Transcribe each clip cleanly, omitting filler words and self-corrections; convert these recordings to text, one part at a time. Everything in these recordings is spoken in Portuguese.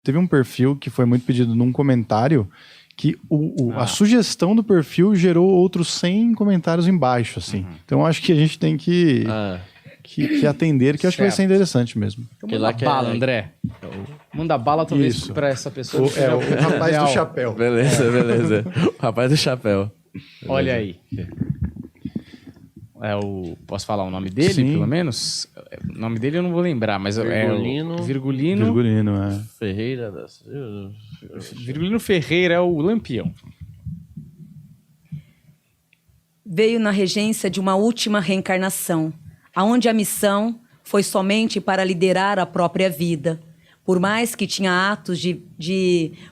Teve um perfil que foi muito pedido num comentário que a sugestão do perfil gerou outros 100 comentários embaixo, assim. Então, acho que a gente tem que atender, que eu acho que vai ser interessante mesmo. Então, manda bala, André. Manda bala, talvez, para essa pessoa. O rapaz do chapéu. Beleza. O rapaz do chapéu. Beleza. Olha aí. Posso falar o nome dele, Sim. pelo menos? O nome dele eu não vou lembrar, mas Virgulino. é o Virgulino. Virgulino, Ferreira. Virgulino Ferreira é o Lampião. Veio na regência de uma última reencarnação, aonde a missão foi somente para liderar a própria vida. Por mais que tinha atos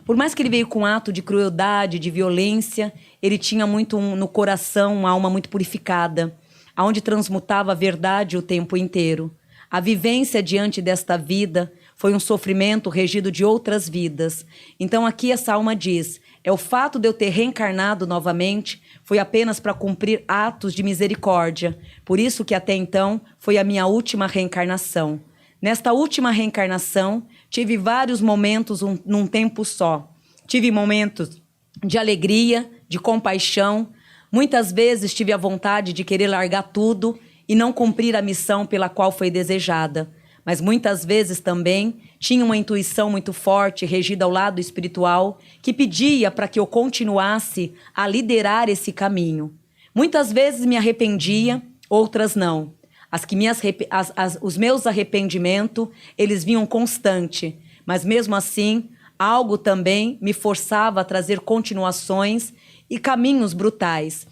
por mais que ele veio com ato de crueldade, de violência, ele tinha muito no coração uma alma muito purificada, aonde transmutava a verdade o tempo inteiro. A vivência diante desta vida foi um sofrimento regido de outras vidas. Então aqui essa alma diz, o fato de eu ter reencarnado novamente foi apenas para cumprir atos de misericórdia. Por isso que até então foi a minha última reencarnação. Nesta última reencarnação, tive vários momentos num tempo só. Tive momentos de alegria, de compaixão. Muitas vezes tive a vontade de querer largar tudo e não cumprir a missão pela qual foi desejada. Mas muitas vezes também tinha uma intuição muito forte, regida ao lado espiritual, que pedia para que eu continuasse a liderar esse caminho. Muitas vezes me arrependia, outras não. Os meus arrependimentos, eles vinham constante, mas mesmo assim, algo também me forçava a trazer continuações e caminhos brutais.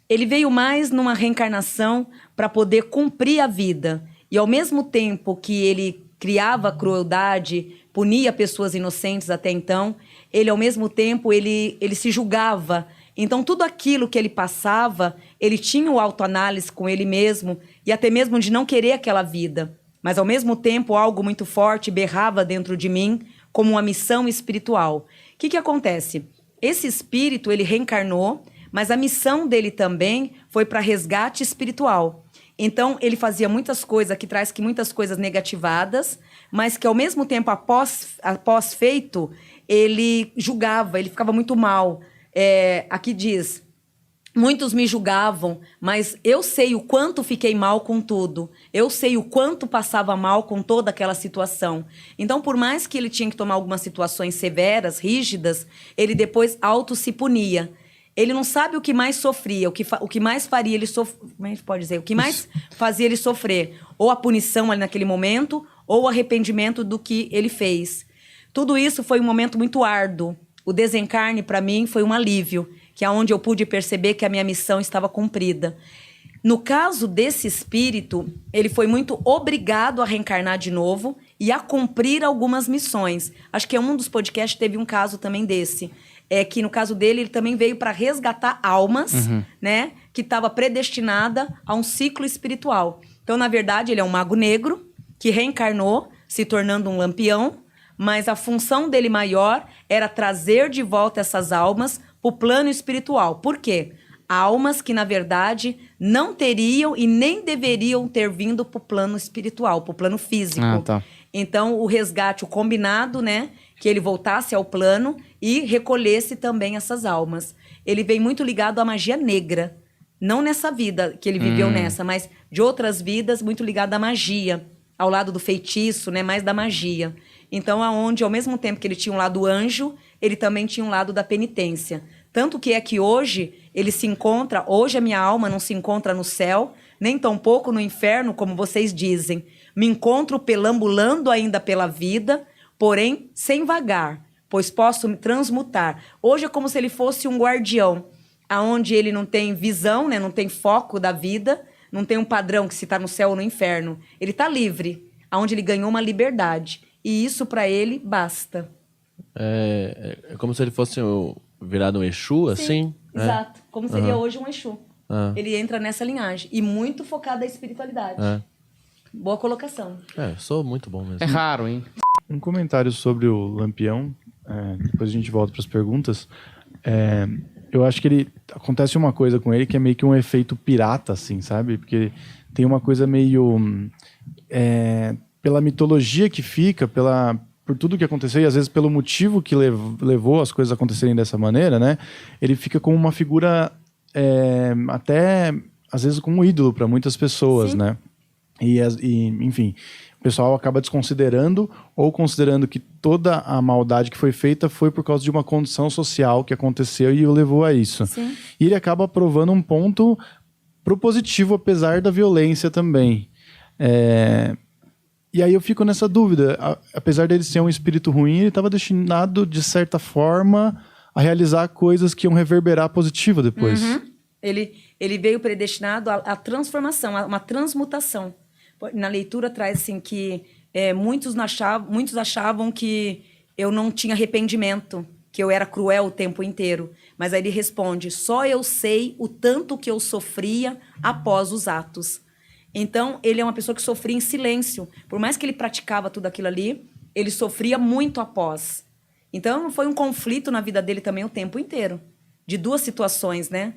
Ele veio mais numa reencarnação para poder cumprir a vida. E ao mesmo tempo que ele criava crueldade, punia pessoas inocentes até então, ele ao mesmo tempo ele se julgava. Então tudo aquilo que ele passava, ele tinha o autoanálise com ele mesmo e até mesmo de não querer aquela vida. Mas ao mesmo tempo algo muito forte berrava dentro de mim como uma missão espiritual. O que acontece? Esse espírito ele reencarnou, mas a missão dele também foi para resgate espiritual. Então, ele fazia muitas coisas, que traz que muitas coisas negativadas, mas que, ao mesmo tempo, após feito, ele julgava, ele ficava muito mal. Aqui diz, muitos me julgavam, mas eu sei o quanto fiquei mal com tudo. Eu sei o quanto passava mal com toda aquela situação. Então, por mais que ele tinha que tomar algumas situações severas, rígidas, ele depois auto se punia. Ele não sabe o que mais sofria, o que mais faria ele sofrer. Como a gente pode dizer? O que mais fazia ele sofrer? Ou a punição ali naquele momento, ou o arrependimento do que ele fez. Tudo isso foi um momento muito árduo. O desencarne, para mim, foi um alívio, que é onde eu pude perceber que a minha missão estava cumprida. No caso desse espírito, ele foi muito obrigado a reencarnar de novo e a cumprir algumas missões. Acho que um dos podcasts teve um caso também desse. Que no caso dele, ele também veio para resgatar almas, né? Que estava predestinada a um ciclo espiritual. Então, na verdade, ele é um mago negro que reencarnou, se tornando um lampião, mas a função dele maior era trazer de volta essas almas para o plano espiritual. Por quê? Almas que, na verdade, não teriam e nem deveriam ter vindo para o plano espiritual, para o plano físico. Tá. Então, o resgate, o combinado, né? Que ele voltasse ao plano e recolhesse também essas almas. Ele vem muito ligado à magia negra. Não nessa vida que ele viveu nessa, mas de outras vidas, muito ligado à magia. Ao lado do feitiço, né? Mais da magia. Então, aonde, ao mesmo tempo que ele tinha um lado anjo, ele também tinha um lado da penitência. Tanto que é que hoje, ele se encontra... Hoje a minha alma não se encontra no céu, nem tampouco no inferno, como vocês dizem. Me encontro perambulando ainda pela vida, porém sem vagar, pois posso me transmutar. Hoje é como se ele fosse um guardião, aonde ele não tem visão, né? Não tem foco da vida, não tem um padrão que se está no céu ou no inferno. Ele está livre, aonde ele ganhou uma liberdade. E isso para ele basta. É como se ele fosse virado um Exu, Sim, assim? Exato, como seria hoje um Exu. Ele entra nessa linhagem e muito focado na espiritualidade. Boa colocação. Sou muito bom mesmo. É raro, hein? Um comentário sobre o Lampião, depois a gente volta para as perguntas. Eu acho que acontece uma coisa com ele que é meio que um efeito pirata, assim, sabe? Porque tem uma coisa meio... pela mitologia que fica, por tudo que aconteceu, e às vezes pelo motivo que levou as coisas a acontecerem dessa maneira, né? Ele fica como uma figura até, às vezes, como um ídolo para muitas pessoas, né? E, enfim, o pessoal acaba desconsiderando ou considerando que toda a maldade que foi feita foi por causa de uma condição social que aconteceu e o levou a isso. Sim. E ele acaba provando um ponto propositivo, apesar da violência também. E aí eu fico nessa dúvida. Apesar dele ser um espírito ruim, ele estava destinado, de certa forma, a realizar coisas que iam reverberar positivo depois. Uhum. Ele veio predestinado à transformação, a uma transmutação. Na leitura traz assim que muitos achavam que eu não tinha arrependimento, que eu era cruel o tempo inteiro. Mas aí ele responde, só eu sei o tanto que eu sofria após os atos. Então, ele é uma pessoa que sofria em silêncio. Por mais que ele praticava tudo aquilo ali, ele sofria muito após. Então, foi um conflito na vida dele também o tempo inteiro. De duas situações, né?